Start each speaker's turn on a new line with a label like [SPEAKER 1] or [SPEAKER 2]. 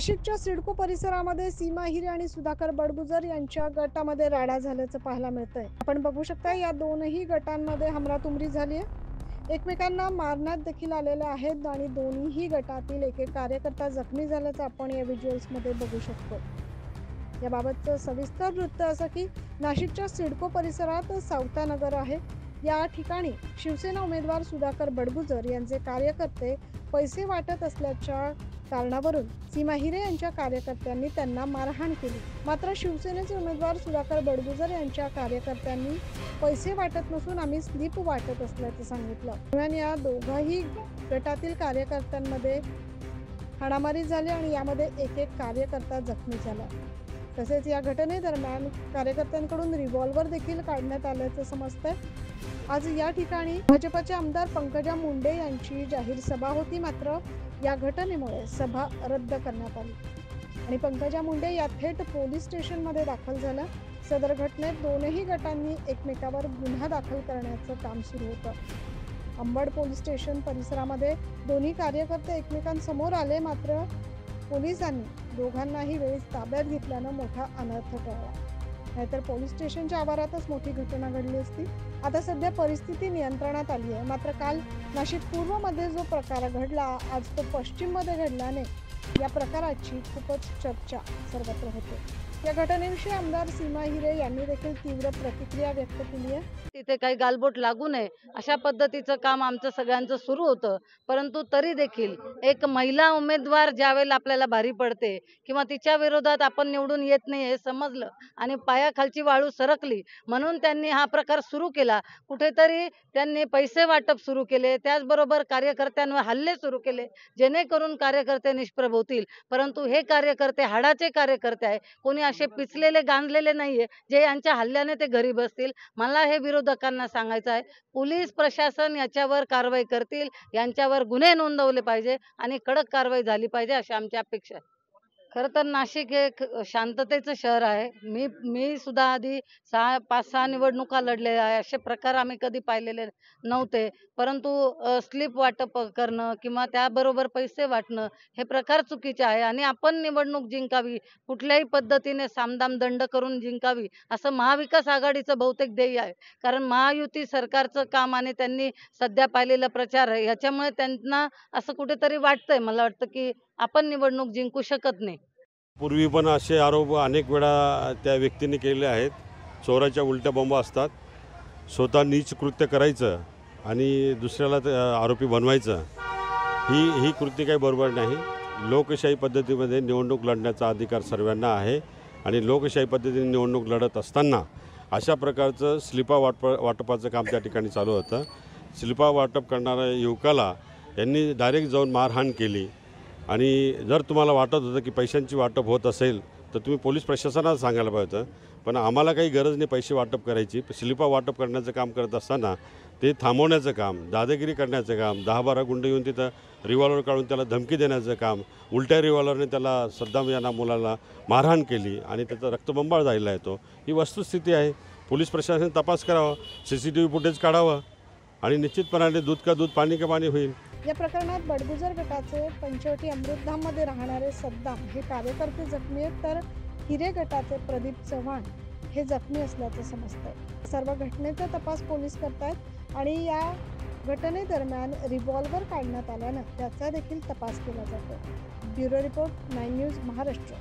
[SPEAKER 1] नाशिकच्या सिडको परिसरामध्ये सीमा हिरे आणि सुधाकर बडगुजर यांच्या गटामध्ये राडा झाल्याचं पाहायला मिळतंय। आपण बघू शकता या दोनही गटांमध्ये हमरातुमरी झाली आहे। एकमेकांना मारण्यात देखील आलेले आहेत आणि दोन्ही गटातील एक कार्यकर्ता जखमी झाल्याचं आपण या व्हिज्युअल्समध्ये बघू शकतो। याबाबतचं सविस्तर वृत्त असं की नाशिकच्या सिडको परिसरात सावतानगर आहे। या ठिकाणी शिवसेना उमेदवार सुधाकर बडगुजर यांचे कार्यकर्ते पैसे वाटत असल्याच्या कारणावरून सीमा हिरे यांच्या कार्यकर्त्यांनी त्यांना मारहाण केली। मात्र शिवसेनेचे उमेदवार सुधाकर बडगुजर यांच्या कार्यकर्त्यांनी पैसे वाटत नसून आम्ही स्लिप वाटत असल्याचं सांगितलं। दरम्यान या दोघाही गटातील कार्यकर्त्यांमध्ये हाणामारी झाली आणि यामध्ये एक कार्यकर्ता जखमी झाला। तसेच या घटनेदरम्यान कार्यकर्त्यांकडून रिव्हॉल्वर देखील काढण्यात आल्याचं समजतंय। आज या ठिकाणी भाजपचे आमदार पंकजा मुंडे यांची जाहीर सभा होती, मात्र या घटनेमुळे सभा रद्द करण्यात आली आणि पंकजा मुंडे या थेट पोलीस स्टेशनमध्ये दाखल झाल्या। सदर घटनेत दोनही गटांनी एकमेकावर गुन्हा दाखल करण्याचं काम सुरू होतं। अंबड पोलीस स्टेशन परिसरामध्ये दोन्ही कार्यकर्ते एकमेकांसमोर आले, मात्र पोलिसांनी दोघांनाही वेळीच ताब्यात घेतल्यानं मोठा अनर्थ टळला। नाहीतर पोलीस स्टेशनच्या आवारातच मोठी घटना घडली असती। आता सध्या परिस्थिती नियंत्रणात आली आहे, मात्र काल नाशिक पूर्वमध्ये जो प्रकार घडला, आज तो पश्चिममध्ये घडल्याने या प्रकाराची खूपच चर्चा सर्वत्र होते। या घटनेविषयी आमदार सीमा हिरे यांनी देखील तीव्र प्रतिक्रिया व्यक्त केली आहे।
[SPEAKER 2] तिथे काही गालबोट लागू नये अशा पद्धतीचं काम आमचं सगळ्यांचं सुरू होतं, परंतु तरी देखील एक महिला उमेदवार ज्यावेळेला आपल्याला भारी पडते किंवा तिच्या विरोधात आपण निवडून येत नाही हे समजलं आणि पायाखालची वाळू सरकली म्हणून त्यांनी हा प्रकार सुरू केला। कुठेतरी त्यांनी पैसे वाटप सुरू केले, त्याचबरोबर कार्यकर्त्यांवर हल्ले सुरू केले जेणेकरून कार्यकर्ते निष्प्रभ होतील। परंतु हे कार्यकर्ते हाडाचे कार्यकर्ते आहे, कोणी असे पिचलेले गांजलेले नाहीये जे यांच्या हल्ल्याने ते घरी बसतील। मला हे विरोधकांना सांगायचं आहे, पोलीस प्रशासन याच्यावर कारवाई करतील, यांच्यावर गुन्हे नोंदवले पाहिजे आणि कडक कारवाई झाली पाहिजे अशी आमची अपेक्षा आहे। खरं तर नाशिक हे एक शांततेचं शहर आहे। मी सुद्धा आधी 5-6 निवडणुका लढलेल्या आहे, असे प्रकार आम्ही कधी पाहिलेले नव्हते। परंतु स्लिप वाटप करणं किंवा त्याबरोबर पैसे वाटणं हे प्रकार चुकीचे आहे आणि आपण निवडणूक जिंकावी, कुठल्याही पद्धतीने सामदाम दंड करून जिंकावी असं महाविकास आघाडीचं बहुतेक ध्येय आहे। कारण महायुती सरकारचं काम आणि त्यांनी सध्या पाहिलेला प्रचार आहे याच्यामुळे त्यांना असं कुठेतरी वाटतंय, मला वाटतं की आपण निवडणूक जिंकू शकत नाही।
[SPEAKER 3] पूर्वी पण असे आरोप अनेक वेळा त्या व्यक्तीने केले आहेत। चोराच्या उलट्या बोंबा असतात, स्वतः नीच कृत्य करायचं आणि दुसऱ्याला आरोपी बनवायचं, ही कृती काही बरोबर नाही। लोकशाही पद्धतीमध्ये निवडणूक लढण्याचा अधिकार सर्वांना आहे आणि लोकशाही पद्धतीने निवडणूक लढत असताना अशा प्रकारचं स्लिपा वाटपाचं काम त्या ठिकाणी चालू होतं। स्लिपा वाटप करणाऱ्या युवकाला यांनी डायरेक्ट जाऊन मारहाण केली आणि जर तुम्हाला वाटत होतं की पैशांची वाटप होत असेल तर तुम्ही पोलीस प्रशासनाला सांगायला पाहिजे होतं, पण आम्हाला काही गरज नाही पैसे वाटप करायची। स्लिपा वाटप करण्याचं काम करत असताना ते थांबवण्याचं काम, दादागिरी करण्याचं काम, 10-12 गुंड येऊन तिथं रिव्हॉल्वर काढून त्याला धमकी देण्याचं काम, उलट्या रिव्हॉल्वरने त्याला सद्दाम या मुलाला मारहाण केली आणि त्याचा रक्तबंबाळ झालेला आहे। ही वस्तुस्थिती आहे। पोलीस प्रशासनाने तपास करावा, CCTV फुटेज काढावं आणि निश्चितपणाने दूध का दूध पाणी का पाणी होईल।
[SPEAKER 1] या प्रकरणात बडगुजर गटाचे पंचवटी अमृतधाममध्ये राहणारे सद्दाम हे कार्यकर्ते जखमी आहेत, तर हिरे गटाचे प्रदीप चव्हाण हे जखमी असल्याचं समजतंय। सर्व घटनेचा तपास पोलीस करतायत आणि या घटनेदरम्यान रिव्हॉल्वर काढण्यात आल्यानं त्याचा देखील तपास केला जातो। Bureau report 9 news Maharashtra.